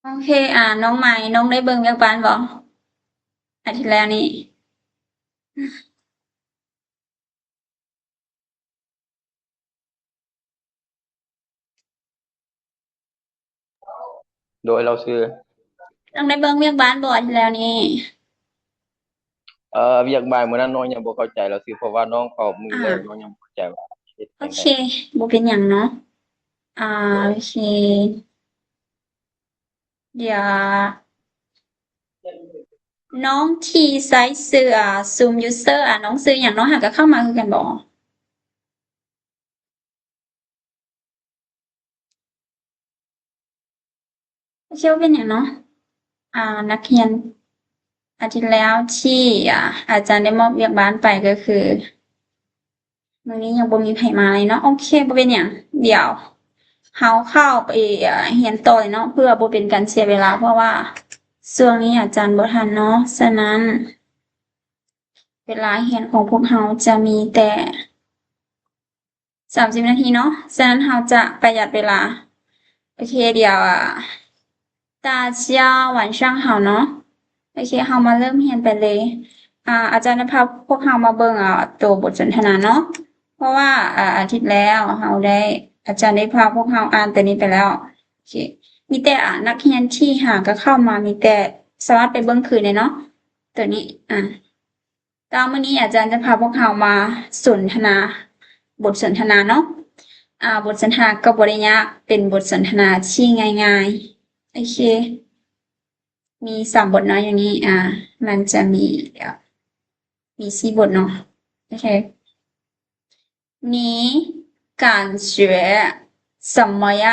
โอเคน้องใหม่น้องได้เบิ่งเวียกบ้านบ่อาทิตย์แล้วนี่โดยเราซื้อน้องได้เบิ่งเวียกบ้านบ่อาทิตย์แล้วนี่เวียกบ่ายมื้อนั้นน้องยังบ่เข้าใจเราซื้อเพราะว่าน้องเข้ามืออ่าแรกน้องยังบ่เข้าใจว่าเฮ็ดจั่งใดโอเคบ่เป็นหยังเนาะอ่าโดยโอเคเดี๋ยวน้องที่ไซส์เสื้อซูมยูเซอร์น้องซื้อหยังน้องหาก็เข้ามาคือกันบ่โอเคบ่เป็นหยังเนาะอ่านักเรียนอาทิตย์แล้วที่อ่าอาจารย์ได้มอบเวียกบ้านไปก็คือมื้อนี้ยังบ่มีไผมาเลยเนาะโอเคบ่เป็นหยังเดี๋ยว เราเข้าไปเรียนต่อเลยเนาะเพื่อบ่เป็นการเสียเวลาเพราะว่าช่วงนี้อาจารย์บ่ทันเนาะฉะนั้นเวลาเรียนของพวกเราจะมีแต่30นาทีเนาะฉะนั้นเราจะประหยัดเวลาโอเคเดี๋ยว大家晚上好เนาะโอเคเรามาเริ่มเรียนไปเลยอาจารย์จะพาพวกเรามาเบิ่งตัวบทสนทนาเนาะเพราะว่าอาทิตย์แล้วเราได้อาจารย์ได้พาพวกเราอ่านตัวนี้ไปแล้วโอเคมีแต่นักเรียนที่หาก็เข้ามามีแต่สามารถไปเบิ่งคืนได้เนาะตัวนี้ตามมื้อนี้อาจารย์จะพาพวกเรามาสนทนาบทสนทนาเนาะบทสนทนาก็บ่ได้ยากเป็นบทสนทนาที่ง่ายๆโอเคมี3บทเนาะอย่างนี้มันจะมีเดี๋ยวมี4บทเนาะโอเค你感觉怎么样？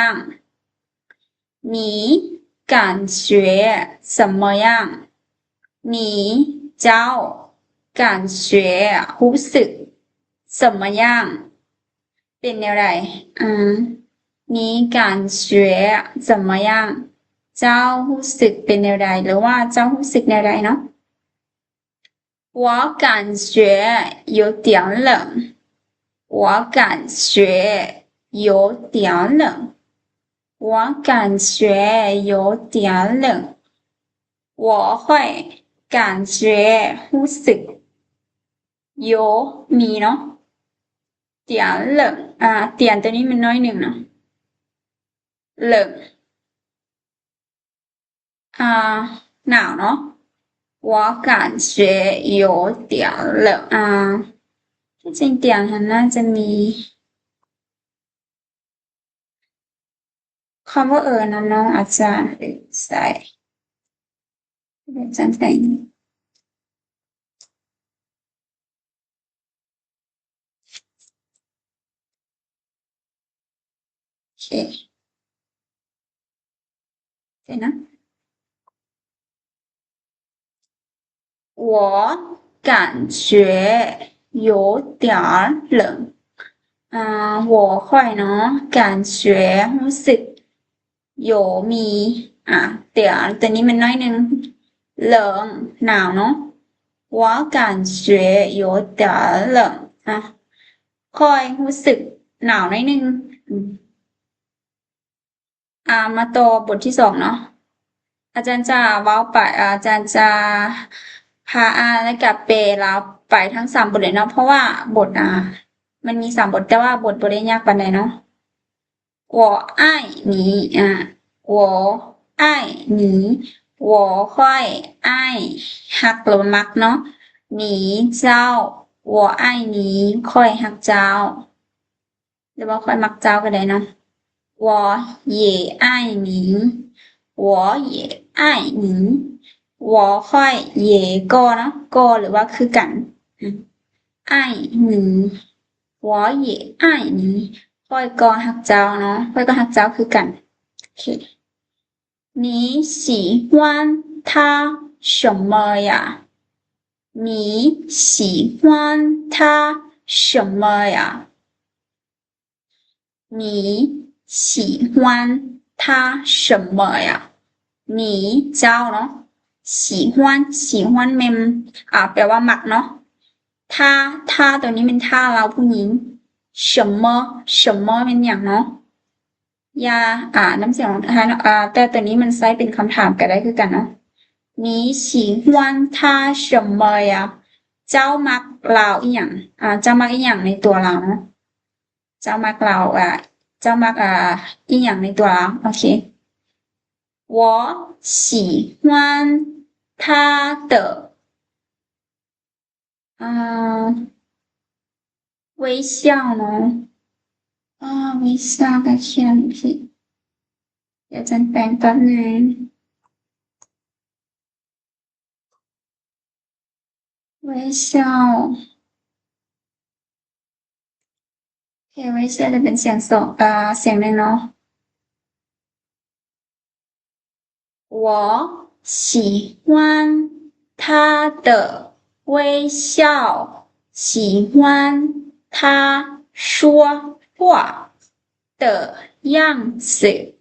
你感觉怎么样？你เจ้า感觉รู้สึก怎么样เป็นแนวใด你感觉怎么样เจ้ารู้สึกเป็นแนวใดหรือว่าเจ้ารู้สึกแนวใดเนาะ我感觉有点冷我感觉有点冷我感觉有点冷我会感觉รู้สึก有มีเนาะ点冷点ตัวนี้มันน้อยหนึ่งเนาะ冷หนาวเนาะ我感觉有点冷ที่จริงเตียงมันน่าจะมีคำว่านะน้องอาจารย์ใส่อาจารย์ใส่โอเคเดี๋ยวนะ我感觉有点儿冷我会เนาะ感觉รู้สึก有มีเดี๋ยวตัวนี้มันน้อยหนึ่ง冷หนาวเนาะ我感觉有点儿冷ค่อยรู้สึกหนาวน้อยหนึ่งมาต่อบทที่2เนาะอาจารย์จะเว้าไปอาจารย์จะพาและกับเปแล้วไปทั้ง3บทเลยเนาะเพราะว่าบทมันมี3บทแต่ว่าบทบ่ได้ยากปานใดเนาะ我爱你我爱你我会爱ฮักหรือมักเนาะ你เจ้า我爱你ค่อยฮักเจ้าหรือว่าค่อยมักเจ้าก็ได้เนาะ我也爱你我也爱你我会也ก็เนาะก็หรือว่าคือกัน爱你我也爱你ค่อยก็ฮักเจ้าเนาะค่อยก็ฮักเจ้าคือกันโอเค你喜欢他什么呀你喜欢他什么呀你喜欢他什么呀你เจ้าเนาะ喜欢เมมแปลว่ามักเนาะถ้าตัวนี้เป็นท่าเราผู้หญิง什么เป็นอย่างเนาะ ยาน้ำเสียงของท้ายเนาะแต่ตัวนี้มันใช้เป็นคำถามก็ได้คือกันเนาะ你喜欢他什么呀เจ้ามักเราอีหยังเจ้ามักอีหยังในตัวเราเนาะเจ้ามักเราเจ้ามักอีหยังในตัวเราโอเค我喜欢他的微笑เนาะ微笑该เขียนผิดเดี๋ยวจันแปลงแป๊บนึง微笑โอเค微笑จะเป็นเสียงสองเสียงหนึ่งเนาะ我喜欢他的微笑喜欢他说话的样子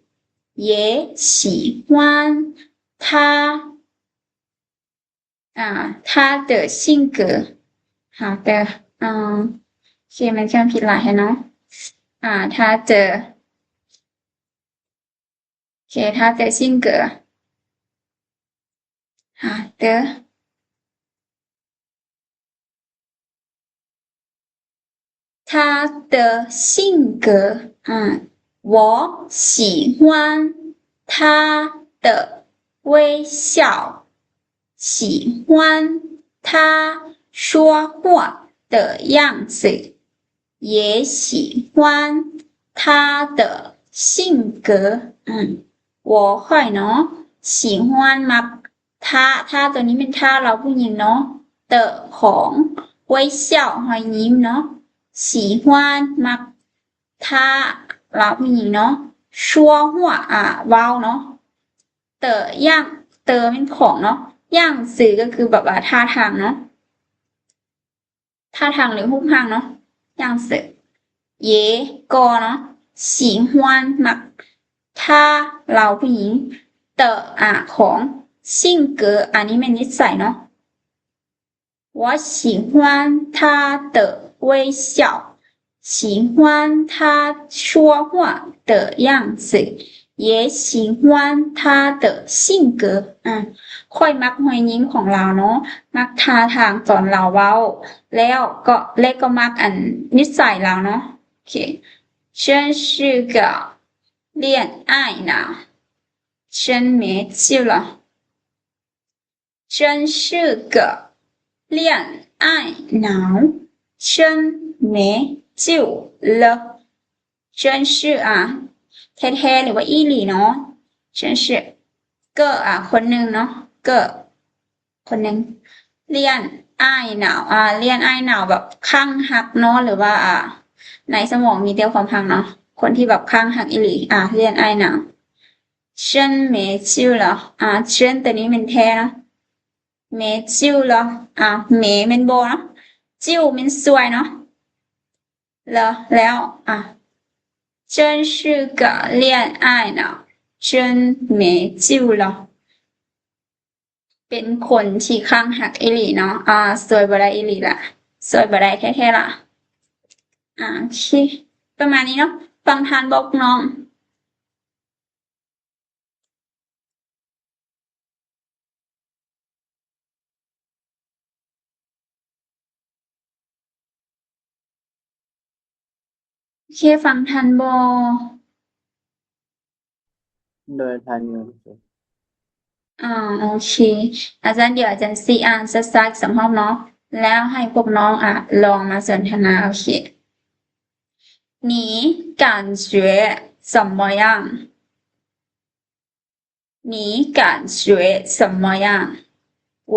也喜欢他他的性格好的โอเคมันจะผิดหลายเนาะ他的โอเค他的性格好的他的性格我喜欢他的微笑喜欢他说话的样子也喜欢他的性格我会เนาะ喜欢มักถ้าตัวนี้เป็นถ้าเราผู้หญิงเนาะเตอของ微笑หอยยิ้มเนาะ喜欢มักถ้าเราผู้หญิงเนาะชัวหัวเว้าเนาะเตอย่างเตอเป็นของเนาะย่างสื่อก็คือแบบว่าท่าทางเนาะท่าทางหรือรูปร่างเนาะย่างสื่อเย่ก็เนาะ喜欢มักถ้าเราผู้หญิงเตอของ性格อันนี้เป็นนิสัยเนาะ我喜欢他的微笑喜欢他说话的样子也喜欢他的性格ค่อยมักหอยยิ้มของเราเนาะมักท่าทางตอนเราเว้าแล้วก็มักนิสัยเราเนาะโอเค真是个恋爱脑真没救了真是个恋爱脑真没救了真是แท้ๆหรือว่าอีหลีเนาะ真是ก็คนหนึ่งเนาะก็คนหนึ่งเลี่ยนอ้ายหนาวเลี่ยนอ้ายหนาวแบบข้างหักเนาะหรือว่าในสมองมีเตียวความพังเนาะคนที่แบบข้างหักอีหลีเลี่ยนอ้ายหนาว真没救了真ตัวนี้เป็นแท้เนาะ没救了没เป็นโบเนาะจิ้วเป็นสวยเนาะแล้ว真是个恋爱脑真没救了เป็นคนที่ข้างหักอีหลีเนาะสวยบ่ได้อีหลีละสวยบ่ได้แท้ๆล่ะโอเคประมาณนี้เนาะฟังทานบอกน้องโอเคฟังทันบ่ โดยทันอยู่โอเคอาจารย์เดี๋ยวอาจารย์อ่านสักๆสำหรับเนาะแล้วให้พวกน้องลองมาสนทนาโอเค你感觉怎么样你感觉怎么样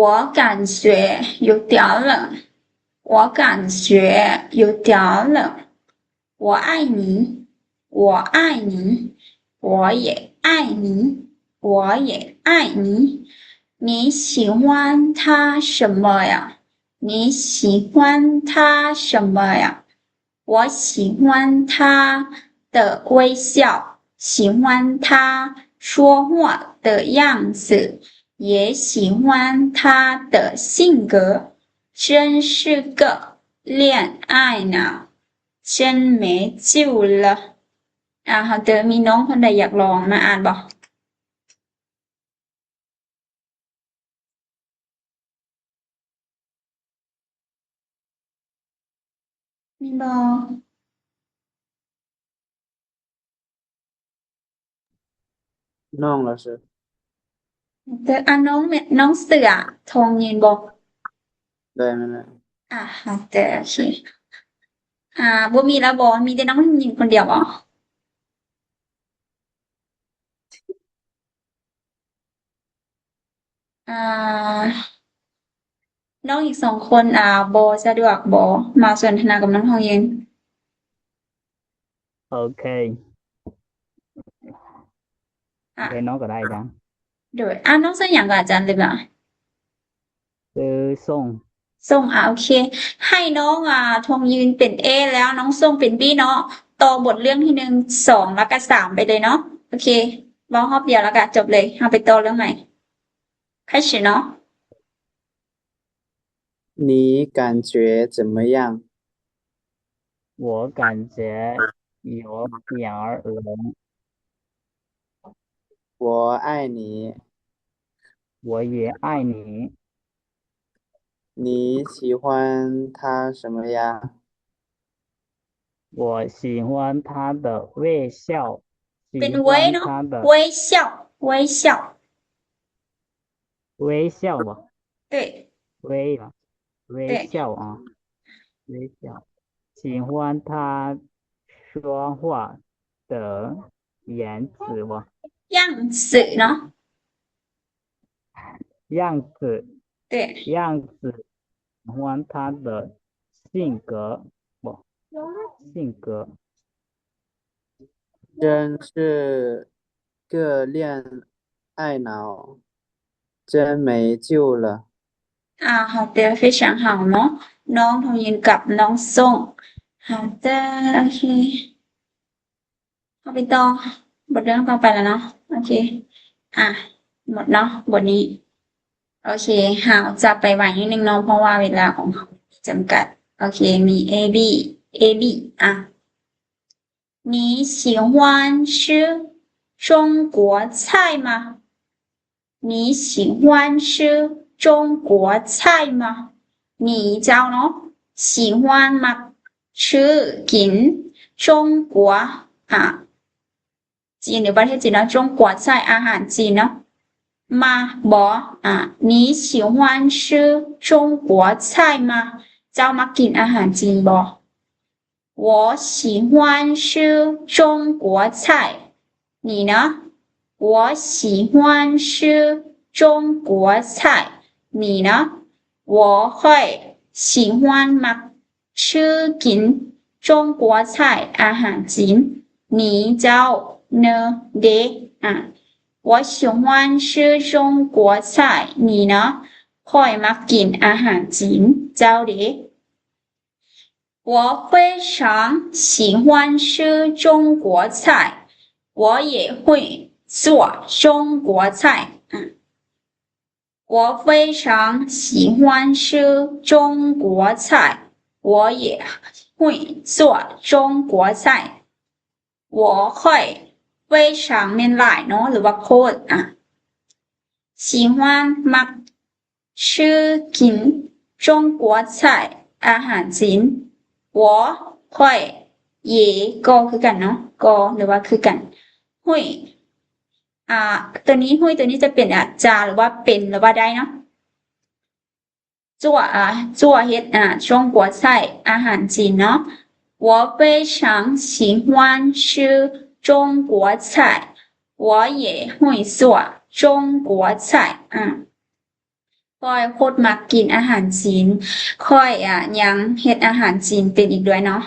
我感觉有点冷我感觉有点冷我爱你我爱你我也爱你我也爱你你喜欢他什么呀你喜欢他什么呀我喜欢他的微笑喜欢他说话的样子也喜欢他的性格真是个恋爱脑真没救了เขาเจอมีน้องคนใดอยากลองมาอ่านบอกมีบอก น้อง老师เจอน้องน้องเสือทองยืนบอก对妹妹เขาเจอโอเคบ่มีแล้วบอกมีแต่น้องยืนคนเดียวบอกอ่าน้องอีกสองคนบสะดวกบอมาสนทนากับน้องทองยืน OK อ่ะ để nói ở đây đã โดยน้องเสืออย่างกับอาจารย์เลยบ่ะ từ sông ส่งโอเค ให้น้องทองยืนเป็นเอแล้วน้องส่งเป็นบีเนาะต่อบทเรื่องที่หนึ่งสองแล้วก็สามไปเลยเนาะโอเคเว้ารอบเดียวแล้วก็จบเลยเอาไปต่อเรื่องใหม่开始เนาะ你感觉怎么样我感觉有点儿冷我爱你我也爱你你喜欢他什么呀我喜欢他的微笑喜 เป็นเว้ย 欢 เนาะ 他的 เว้ยเช่าเว้ยเช่า微笑吧对微啊微对笑啊微笑喜欢他说话的言辞吧样子เนาะ样子对样子喜欢他的性格不性格真是个恋爱脑真没救了好的非常好เนาะน้องทองยืนกับน้องส่ง好的โอเคเอาไปต่อบทเรื่องต่อไปแล้วเนาะโอเคหมดเนาะบทนี้โอเคจะไปไวนิดนึงเนาะเพราะว่าเวลาของเขาจำกัดโอเคมี A B A B 你喜欢吃中国菜吗你喜欢吃中国菜吗你เจ้าเนาะ喜欢มักชื่อกิน中国จีนหรือประเทศจีนเนาะจงกัวไส้อาหารจีนเนาะมาบอ你喜欢吃中国菜吗เจ้ามากินอาหารจีนบอ我喜欢吃中国菜你呢我喜欢吃中国菜你呢我会喜欢มักชื่อกิน中国菜อาหารจีน你เจ้า呢เด我喜欢吃中国菜你呢ค่อยมักกินอาหารจีนเจ้าเด我非常喜欢吃中国菜我也会做中国菜我非常喜欢吃中国菜我也会做中国菜我会非常เป็นหลายเนาะหรือว่าโคตร喜欢มักชื่อกิน中国菜อาหารจีน我会也ก็คือกันเนาะก็หรือว่าคือกันหุยตัวนี้หุยตัวนี้จะเป็นจาหรือว่าเป็นหรือว่าได้เนาะจั่วเฮ็ด中国菜อาหารจีนเนาะ我非常喜欢吃中国菜我也会做中国菜ค่อยโคตรมักกินอาหารจีนค่อยยังเฮ็ดอาหารจีนเป็นอีกด้วยเนาะ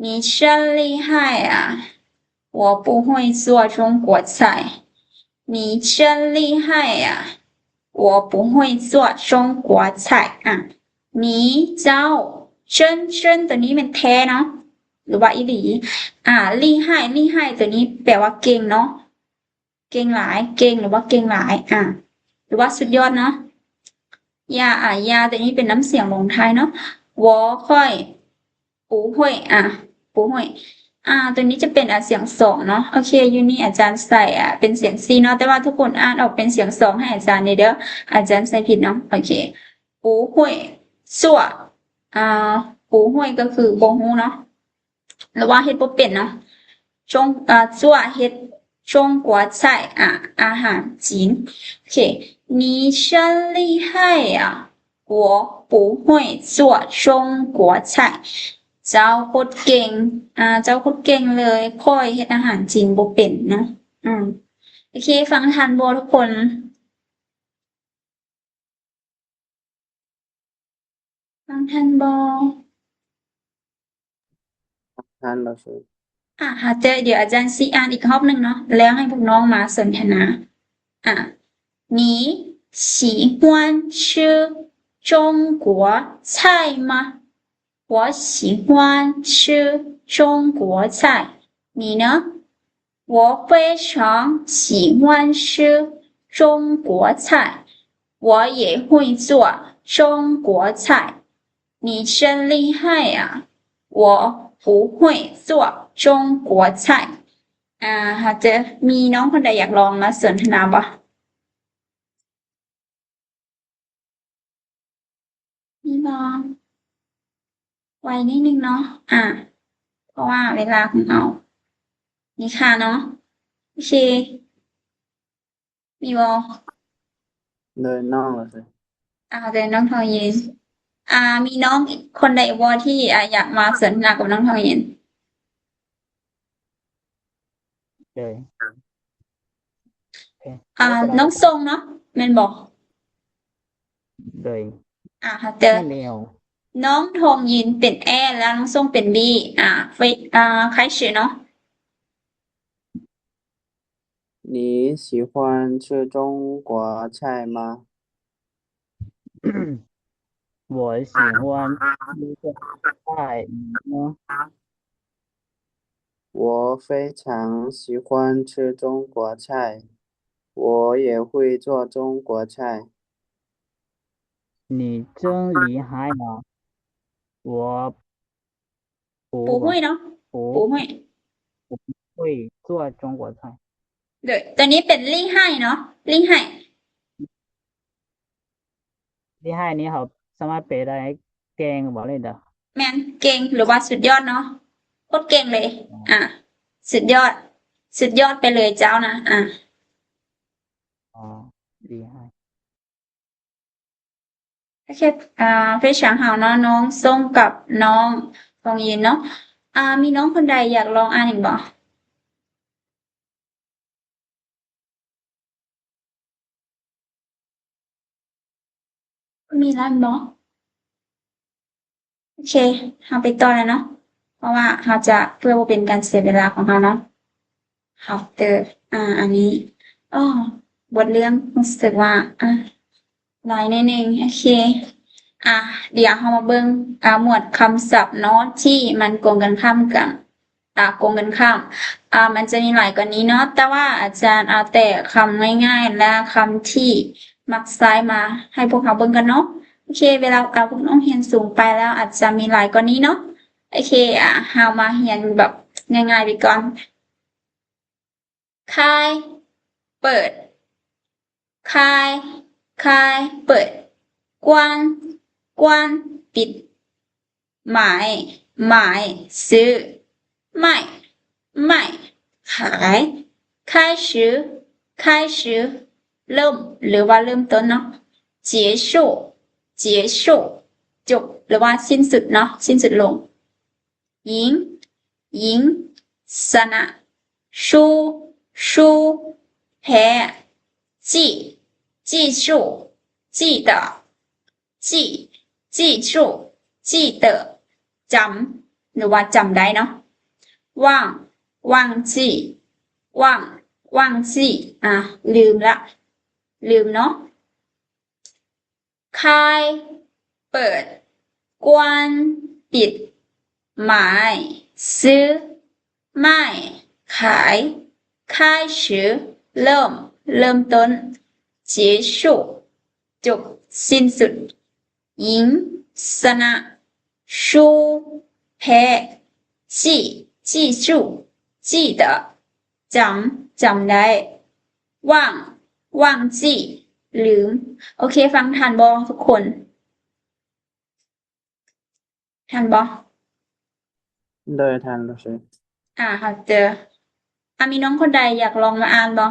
你真厉害我不会做中国菜你真厉害我不会做中国菜你เจ้า真ตัวนี้เป็นแท้เนาะหรือว่าอีหลีลี่ให้ตัวนี้แปลว่าเก่งเนาะเก่งหลายเก่งหรือว่าเก่งหลายหรือว่าสุดยอดเนาะยาตัวนี้เป็นน้ำเสียงลงท้ายเนาะ我会不会不会ตัวนี้จะเป็นเสียงสองเนาะโอเคยูนี่อาจารย์ใส่เป็นเสียงซีเนาะแต่ว่าทุกคนอ่านออกเป็นเสียงสองให้อาจารย์เด้ออาจารย์ใส่ผิดเนาะโอเค不会做不会ก็คือบ่ฮู้เนาะหรือว่าเฮ็ดบ่เป็นเนาะ做เฮ็ด中国菜อาหารจีนโอเค你真厉害呀我不会做中国菜เจ้าโคตรเก่งเจ้าโคตรเก่งเลยค่อยเฮ็ดอาหารจีนบ่เป็นเนาะโอเคฟังทันบ่ทุกคนฟังทันบ่ทัน老师หาเจอเดี๋ยวอาจารย์ซีอ่านอีกรอบหนึ่งเนาะแล้วให้พวกน้องมาสนทนา你喜欢吃中国菜吗我喜欢吃中国菜你呢我非常喜欢吃中国菜我也会做中国菜你真厉害呀我不会做中国菜หากจะมีน้องคนใดอยากลองมาสนทนาบ่มีลองไว้นิดนึงเนาะเพราะว่าเวลาของเรานี่ค่ะเนาะโอเคมีบ่เลยน้อง老师เดี๋ยวน้องทองเย็นมีน้องอีกคนใดบ่ที่อยากมาสนทนากับน้องทองเย็นเลยโอเคน้องทรงเนาะแม่นบ่เลยหากเจอไม่เร็วน้องทองยินเป็นแอแล้วน้องส้มเป็นบีเฟ开始เนาะ你喜欢吃中国菜吗我喜欢吃中国菜你呢我非常喜欢吃中国菜我也会做中国菜你真厉害呀我不会เนาะ不会会做中国菜对ตัวนี้เป็นลี่ให้เนาะลี่ให้厉害你好สามารถแปลได้เก่งบอกเลยเด้อแมนเก่งหรือว่าสุดยอดเนาะโคตรเก่งเลยสุดยอดสุดยอดไปเลยเจ้านะอ๋อ厉害โอเค非常好เนาะน้องส้มกับน้องทองยินเนาะมีน้องคนใดอยากลองอ่านอีกบ่มีร้านบ่โอเคเราไปต่อแล้วเนาะเพราะว่าเราจะเพื่อบ่เป็นการเสียเวลาของเราเนาะเราเจออันนี้บทเรื่องรู้สึกว่าหลายนิดนึงโอเคเดี๋ยวเรามาเบิ่งหมวดคำศัพท์เนาะที่มันโกงกันข้ามกันโกงกันข้ามมันจะมีหลายกว่านี้เนาะแต่ว่าอาจารย์เอาแต่คำง่ายๆและคำที่มักซ้ายมาให้พวกเราเบิ่งกันเนาะโอเคเวลาพวกน้องเรียนสูงไปแล้วอาจจะมีหลายกว่านี้เนาะโอเคเรามาเรียนแบบง่ายๆไปก่อนคายเปิดคายเปิดกว้านปิดหมายซื้อไม่ขาย开始เริ่มหรือว่าเริ่มต้นเนาะ结束จบหรือว่าสิ้นสุดเนาะสิ้นสุดลง赢ชนะ输แพ้记住记得记住记得จำหรือว่าจำได้เนาะ忘记ลืมเนาะคายเปิดกว้านปิดหมายซื้อไม่ขาย开始เริ่มต้น结束จบสิ้นสุด赢ชนะ输แพ้记住记得จำได้ว่างว่างจี้ลืมโอเคฟังทันบ่ทุกคนทันบ่对，谭老师。好的มีน้องคนใดอยากลองมาอ่านบ่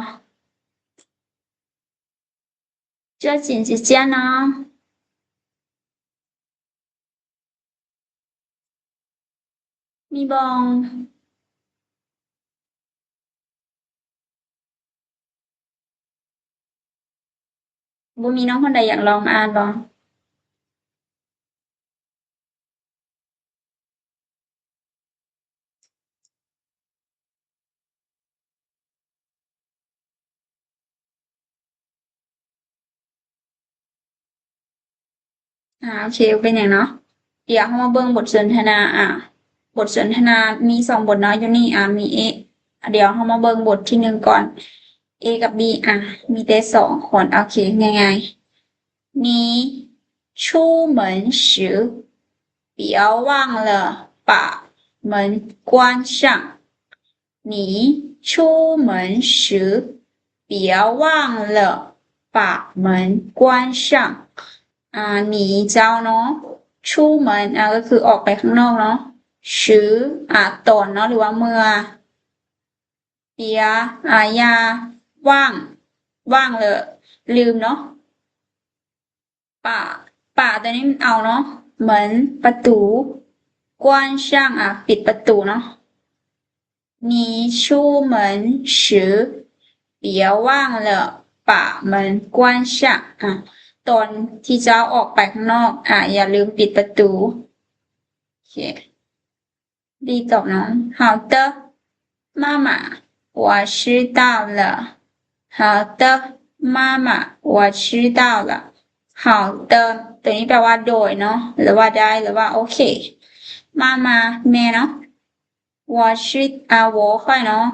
抓紧时间哦มีบองบ่มีน้องคนใดอยากลองมาอ่านบ่โอเคเป็นอย่างเนาะเดี๋ยวเรามาเบิ่งบทสนทนาบทสนทนามี2บทเนาะอยู่นี่มีเอเดี๋ยวเรามาเบิ่งบทที่1ก่อน A กับ B มีแต่2คนโอเคง่ายๆ你出门时不要忘了把门关上你出门时不要忘了把门关上หนีเจ้าเนาะ出门ก็คือออกไปข้างนอกเนาะชื้อตอนเนาะหรือว่าเมื่อเปียยาว่างเลยลืมเนาะป่าตัวนี้มันเอาเนาะเหมือนประตูกว้านช่างปิดประตูเนาะ你出门时别忘了把门关上ตอนที่เจ้าออกไปข้างนอกอย่าลืมปิดประตูโอเคดีตอบน้อง好的妈妈我知道了好的妈妈我知道了好的ตัวนี้แปลว่าโดยเนาะหรือว่าได้หรือว่าโอเคมาแม่เนาะ我知我ค่อยเนาะ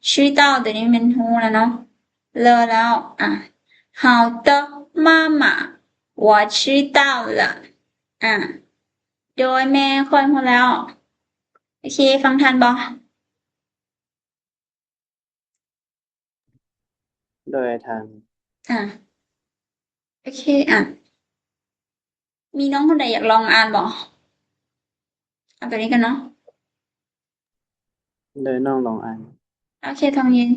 知道ตัวนี้เป็นฮู้แล้วเนาะเลอแล้ว好的妈妈我知道了โดยแม่ค่อยฮู้แล้วโอเคฟังทันบ่对，谭。โอเคมีน้องคนใดอยากลองอ่านบ่ตัวนี้กันเนาะ对，น้องลองอ่าน โอเคทองเย็น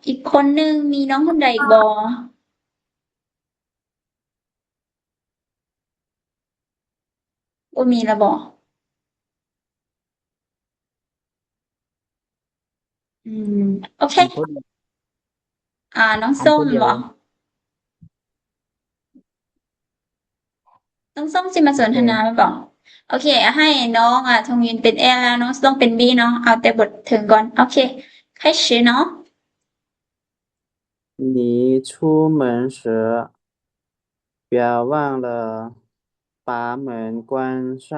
อีกคนนึงมีน้องคนใดอีกบ่มีแล้วบ่โอเค พูด น้องส้ม พูดเดียว บ่น้องส้มสิมาสนทนาไหมบ่โอเคให้น้องทองเย็นเป็นแอแล้วน้องส้มเป็นบีเนาะเอาแต่บทถึงก่อนโอเค开始เนาะ你出门时不要忘了把门关上。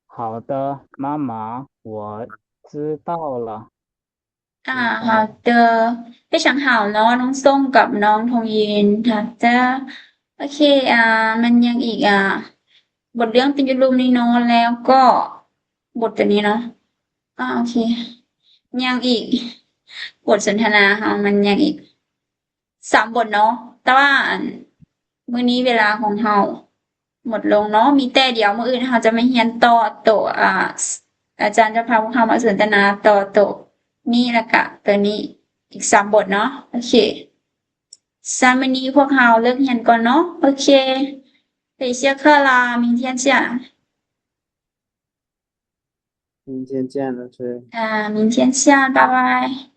好的妈妈我知道了好的非常好เนาะน้องส้มกับน้องทองเย็นค่ะจะโอเคมันยังอีกบทเรื่องตินยุรุมนี่เนาะแล้วก็บทตัวนี้เนาะโอเคยังอีกบทสนทนามันยังอีก3บทเนาะแต่ว่ามื้อนี้เวลาของเราหมดลงเนาะมีแต่เดี๋ยวมื้ออื่นเราจะมาเรียนต่อโตอาจารย์จะพาพวกเรามาสนทนาต่อโตนี่แล้วก็ตัวนี้อีก3บทเนาะโอเคมื้อนี้พวกเราเลิกเรียนก่อนเนาะโอเค可以下课啦明天见明天见，老师。明天见拜拜